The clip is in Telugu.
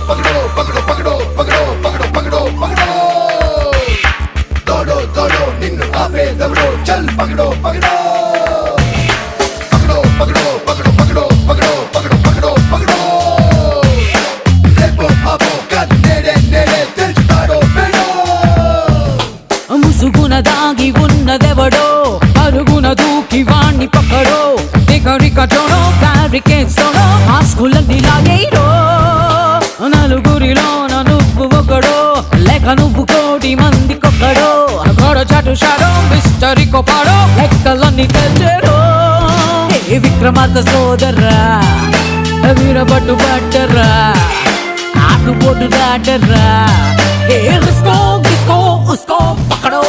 पकड़ो पकड़ो पकड़ो पकड़ो पकड़ो पकड़ो पकड़ो दौड़ो दौड़ो निन्नु आपे दौड़ो चल पकड़ो पकड़ो पकड़ो पकड़ो पकड़ो पकड़ो पकड़ो पकड़ो पकड़ो पकड़ो रेपो आपो कद नेड़े नेड़े तेल्चुताडो बेडो ముసుగున దాగి ఉన్నదెవడో పరుగున దూకి వాణ్ణి పక్కడో దిగరికటోనో బ్యారికేడ్స్తోనో మాస్కులన్నీ లాగేయరో నలుగురిలోన నువ్వు ఒకడో లేక నువ్వు కోటి మందికొక్కడో గొడ చాటు షాడో మిస్టరీ కొపాడో లెక్కలన్నీ తెచ్చరో ఏ విక్రమార్క సోదరా వీరబట్టు పట్టరా ఆటుపోటు దాటరా ఏ రిస్కో గిస్కో ఉస్కో పక్కడో